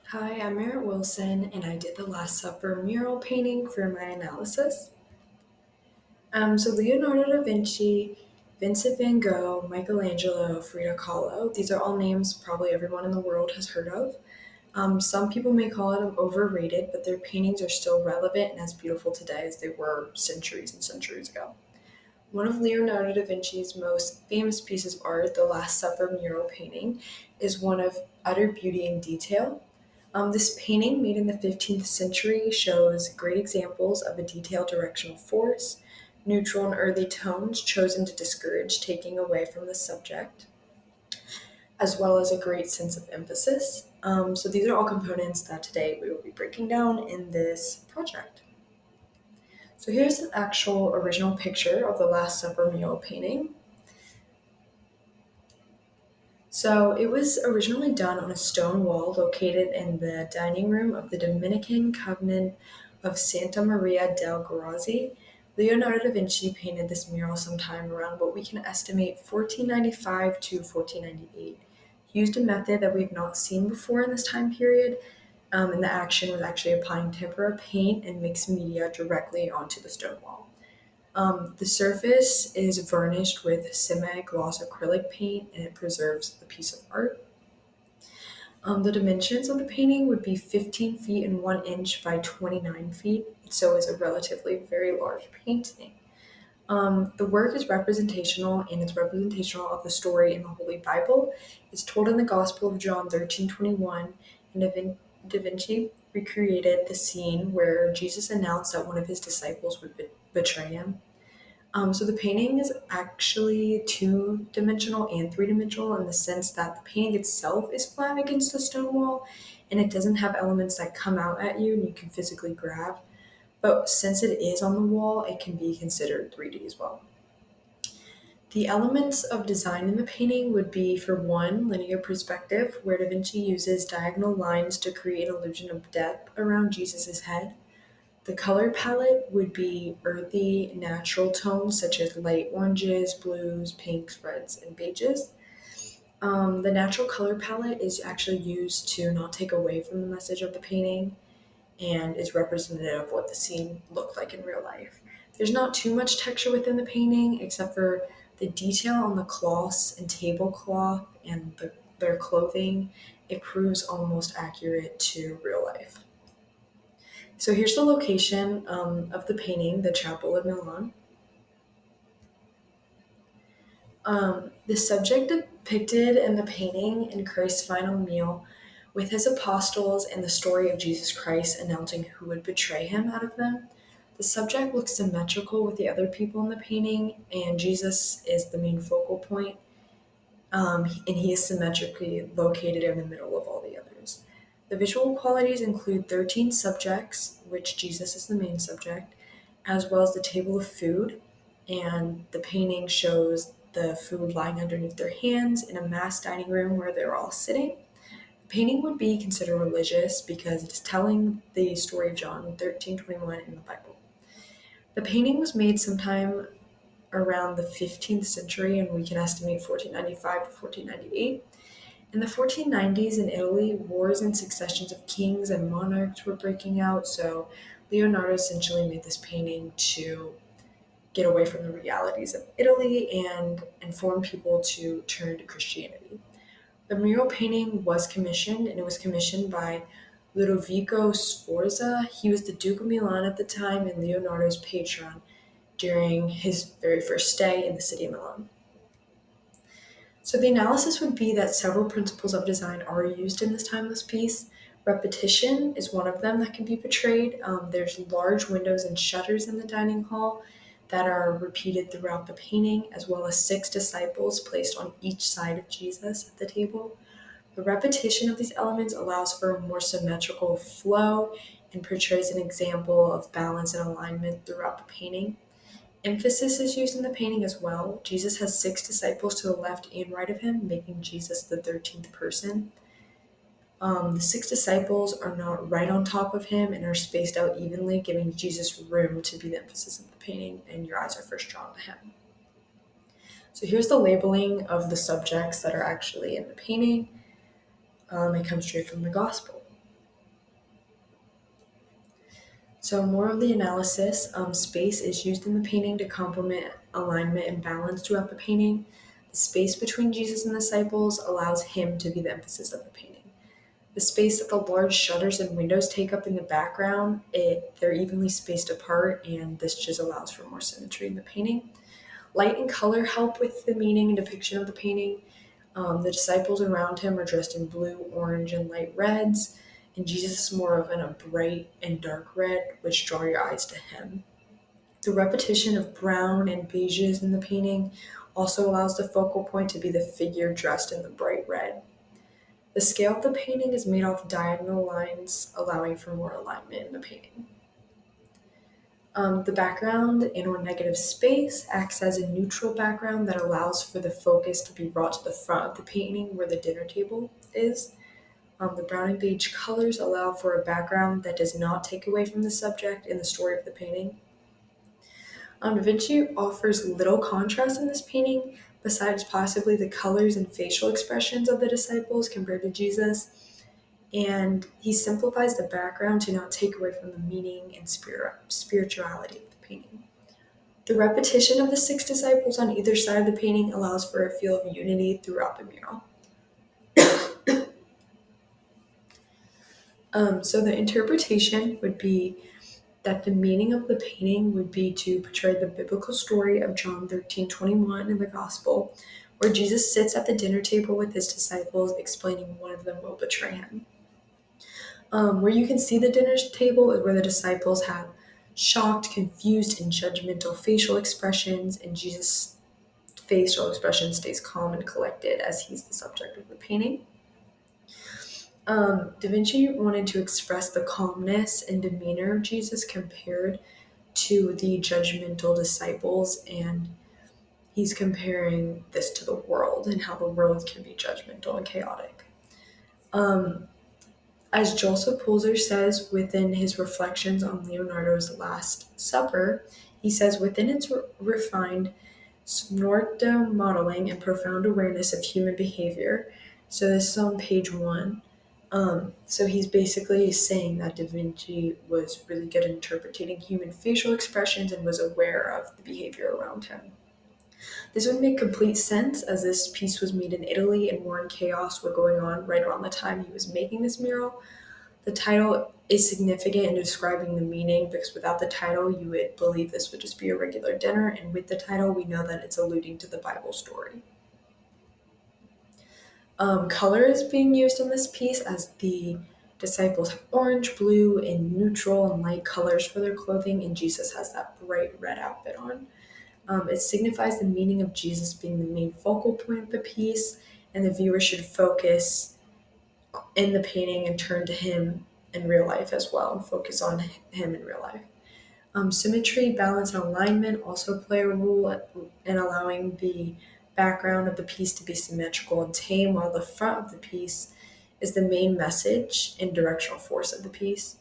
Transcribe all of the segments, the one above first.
Hi, I'm Merritt Wilson, and I did the Last Supper mural painting for my analysis. So Leonardo da Vinci, Vincent van Gogh, Michelangelo, Frida Kahlo, these are all names probably everyone in the world has heard of. Some people may call them overrated, but their paintings are still relevant and as beautiful today as they were centuries and centuries ago. One of Leonardo da Vinci's most famous pieces of art, the Last Supper mural painting, is one of utter beauty and detail. This painting, made in the 15th century, shows great examples of a detailed directional force, neutral and earthy tones chosen to discourage taking away from the subject, as well as a great sense of emphasis. So these are all components that today we will be breaking down in this project. So here's an actual original picture of the Last Supper mural painting. So it was originally done on a stone wall located in the dining room of the Dominican convent of Santa Maria del Grazie. Leonardo da Vinci painted this mural sometime around what we can estimate 1495 to 1498. He used a method that we've not seen before in this time period, and the action was actually applying tempera paint and mixed media directly onto the stone wall. The surface is varnished with semi-gloss acrylic paint and it preserves the piece of art. The dimensions of the painting would be 15 feet and 1 inch by 29 feet, so it's a relatively very large painting. The work is representational, and it's representational of the story in the Holy Bible. It's told in the Gospel of John 13:21, and Da Vinci recreated the scene where Jesus announced that one of his disciples would betray him. So the painting is actually two-dimensional and three-dimensional in the sense that the painting itself is flat against the stone wall and it doesn't have elements that come out at you and you can physically grab. But since it is on the wall, it can be considered 3D as well. The elements of design in the painting would be, for one, linear perspective, where Da Vinci uses diagonal lines to create an illusion of depth around Jesus' head. The color palette would be earthy, natural tones such as light oranges, blues, pinks, reds, and beiges. The natural color palette is actually used to not take away from the message of the painting and is representative of what the scene looked like in real life. There's not too much texture within the painting except for the detail on the cloths and tablecloth and their clothing. It proves almost accurate to real life. So here's the location of the painting, the Chapel of Milan. The subject depicted in the painting in Christ's final meal with his apostles and the story of Jesus Christ announcing who would betray him out of them. The subject looks symmetrical with the other people in the painting, and Jesus is the main focal point, and he is symmetrically located in the middle of all the others. The visual qualities include 13 subjects, which Jesus is the main subject, as well as the table of food, and the painting shows the food lying underneath their hands in a mass dining room where they're all sitting. The painting would be considered religious because it is telling the story of John 13:21 in the Bible. The painting was made sometime around the 15th century, and we can estimate 1495 to 1498. In the 1490s in Italy, wars and successions of kings and monarchs were breaking out, so Leonardo essentially made this painting to get away from the realities of Italy and inform people to turn to Christianity. The mural painting was commissioned, and it was commissioned by Ludovico Sforza. He was the Duke of Milan at the time and Leonardo's patron during his very first stay in the city of Milan. So the analysis would be that several principles of design are used in this timeless piece. Repetition is one of them that can be portrayed. There's large windows and shutters in the dining hall that are repeated throughout the painting, as well as six disciples placed on each side of Jesus at the table. The repetition of these elements allows for a more symmetrical flow and portrays an example of balance and alignment throughout the painting. Emphasis is used in the painting as well. Jesus has six disciples to the left and right of him, making Jesus the 13th person. The six disciples are not right on top of him and are spaced out evenly, giving Jesus room to be the emphasis of the painting, and your eyes are first drawn to him. So here's the labeling of the subjects that are actually in the painting. It comes straight from the gospel. So more of the analysis, space is used in the painting to complement alignment and balance throughout the painting. The space between Jesus and the disciples allows him to be the emphasis of the painting. The space that the large shutters and windows take up in the background, they're evenly spaced apart, and this just allows for more symmetry in the painting. Light and color help with the meaning and depiction of the painting. The disciples around him are dressed in blue, orange, and light reds, and Jesus is more of in a bright and dark red, which draw your eyes to him. The repetition of brown and beiges in the painting also allows the focal point to be the figure dressed in the bright red. The scale of the painting is made off diagonal lines, allowing for more alignment in the painting. The background in or negative space acts as a neutral background that allows for the focus to be brought to the front of the painting where the dinner table is. The brown and beige colors allow for a background that does not take away from the subject and the story of the painting. Da Vinci offers little contrast in this painting, besides possibly the colors and facial expressions of the disciples compared to Jesus, and he simplifies the background to not take away from the meaning and spirituality of the painting. The repetition of the 6 disciples on either side of the painting allows for a feel of unity throughout the mural. So the interpretation would be that the meaning of the painting would be to portray the biblical story of John 13:21 in the Gospel, where Jesus sits at the dinner table with his disciples, explaining one of them will betray him. Where you can see the dinner table is where the disciples have shocked, confused, and judgmental facial expressions, and Jesus' facial expression stays calm and collected as he's the subject of the painting. Da Vinci wanted to express the calmness and demeanor of Jesus compared to the judgmental disciples, and he's comparing this to the world and how the world can be judgmental and chaotic. As Joseph Pulzer says within his reflections on Leonardo's Last Supper, he says, within its refined Snorto modeling and profound awareness of human behavior. So this is on page 1. So he's basically saying that Da Vinci was really good at interpreting human facial expressions and was aware of the behavior around him. This would make complete sense as this piece was made in Italy and war and chaos were going on right around the time he was making this mural. The title is significant in describing the meaning because without the title, you would believe this would just be a regular dinner, and with the title, we know that it's alluding to the Bible story. Color is being used in this piece as the disciples have orange, blue, and neutral and light colors for their clothing, and Jesus has that bright red outfit on. It signifies the meaning of Jesus being the main focal point of the piece, and the viewer should focus in the painting and turn to him in real life as well, and focus on him in real life. Symmetry, balance, and alignment also play a role in allowing the background of the piece to be symmetrical and tame, while the front of the piece is the main message and directional force of the piece.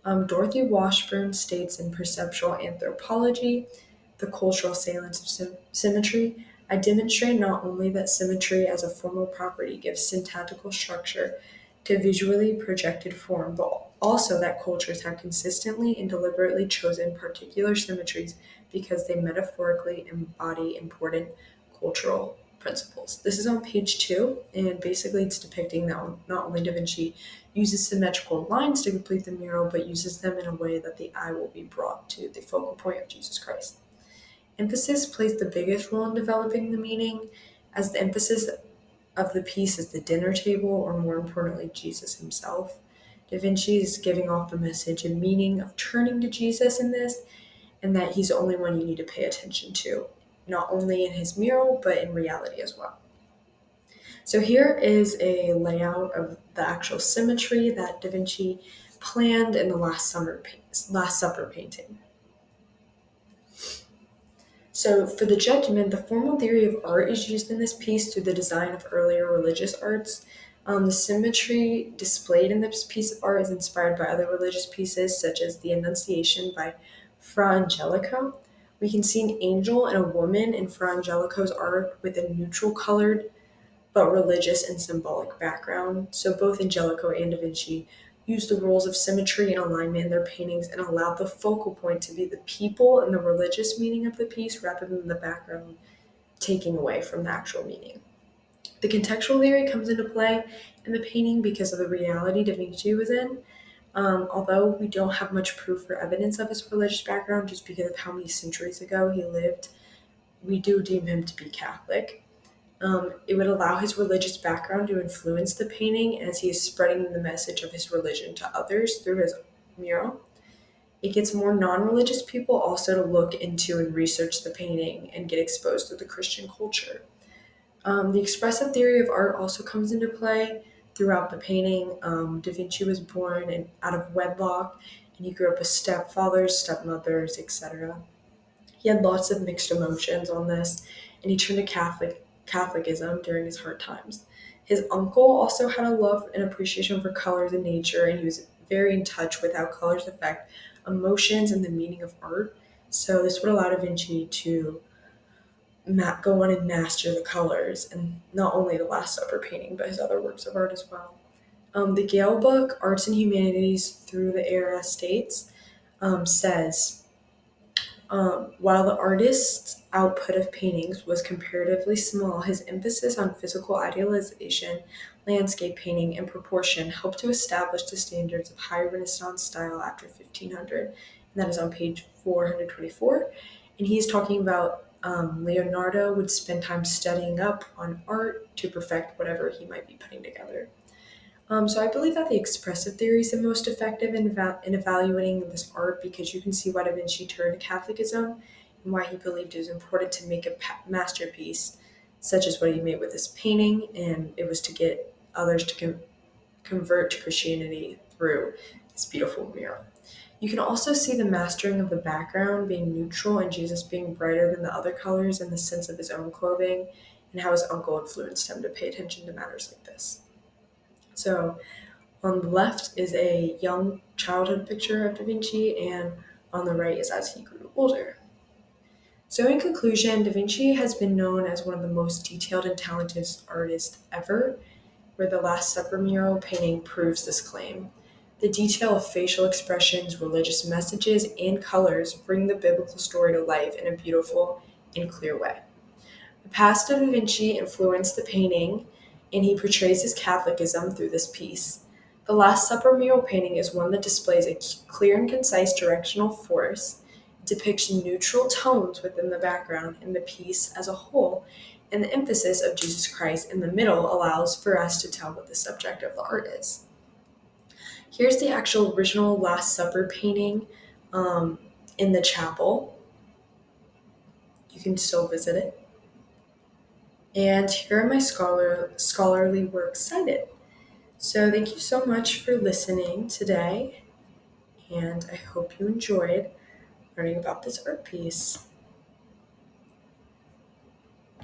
Dorothy Washburn states in Perceptual Anthropology, the cultural salience of symmetry, I demonstrate not only that symmetry as a formal property gives syntactical structure to visually projected form, but also that cultures have consistently and deliberately chosen particular symmetries because they metaphorically embody important cultural principles. This is on page 2, and basically it's depicting that not only Da Vinci uses symmetrical lines to complete the mural, but uses them in a way that the eye will be brought to the focal point of Jesus Christ. Emphasis plays the biggest role in developing the meaning, as the emphasis of the piece is the dinner table, or more importantly, Jesus himself. Da Vinci is giving off the message and meaning of turning to Jesus in this, and that he's the only one you need to pay attention to, not only in his mural, but in reality as well. So here is a layout of the actual symmetry that Da Vinci planned in the Last Supper painting. So for the judgment, the formal theory of art is used in this piece through the design of earlier religious arts. The symmetry displayed in this piece of art is inspired by other religious pieces, such as the Annunciation by Fra Angelico. We can see an angel and a woman in Fra Angelico's art with a neutral colored but religious and symbolic background. So both Angelico and Da Vinci used the rules of symmetry and alignment in their paintings and allowed the focal point to be the people and the religious meaning of the piece rather than the background taking away from the actual meaning. The contextual theory comes into play in the painting because of the reality Da Vinci was in. Although we don't have much proof or evidence of his religious background just because of how many centuries ago he lived, we do deem him to be Catholic. It would allow his religious background to influence the painting as he is spreading the message of his religion to others through his mural. It gets more non religious people also to look into and research the painting and get exposed to the Christian culture. The expressive theory of art also comes into play throughout the painting. Da Vinci was born out of wedlock, and he grew up with stepfathers, stepmothers, etc. He had lots of mixed emotions on this, and he turned to Catholicism during his hard times. His uncle also had a love and appreciation for colors and nature, and he was very in touch with how colors affect emotions and the meaning of art. So this would allow Da Vinci to go on and master the colors, and not only the Last Supper painting, but his other works of art as well. The Gale book, Arts and Humanities Through the Era states, says, while the artist's output of paintings was comparatively small, his emphasis on physical idealization, landscape painting, and proportion helped to establish the standards of high Renaissance style after 1500. And that is on page 424. And he's talking about Leonardo would spend time studying up on art to perfect whatever he might be putting together. So I believe that the expressive theory is the most effective in evaluating this art because you can see why Da Vinci turned to Catholicism and why he believed it was important to make a masterpiece, such as what he made with this painting, and it was to get others to convert to Christianity through this beautiful mural. You can also see the mastering of the background being neutral and Jesus being brighter than the other colors in the sense of his own clothing and how his uncle influenced him to pay attention to matters like this. So on the left is a young childhood picture of Da Vinci, and on the right is as he grew older. So, in conclusion, Da Vinci has been known as one of the most detailed and talented artists ever, where the Last Supper mural painting proves this claim. The detail of facial expressions, religious messages, and colors bring the biblical story to life in a beautiful and clear way. The past of Da Vinci influenced the painting, and he portrays his Catholicism through this piece. The Last Supper mural painting is one that displays a clear and concise directional force, depicts neutral tones within the background and the piece as a whole, and the emphasis of Jesus Christ in the middle allows for us to tell what the subject of the art is. Here's the actual original Last Supper painting in the chapel. You can still visit it. And here are my scholarly works cited. So thank you so much for listening today, and I hope you enjoyed learning about this art piece.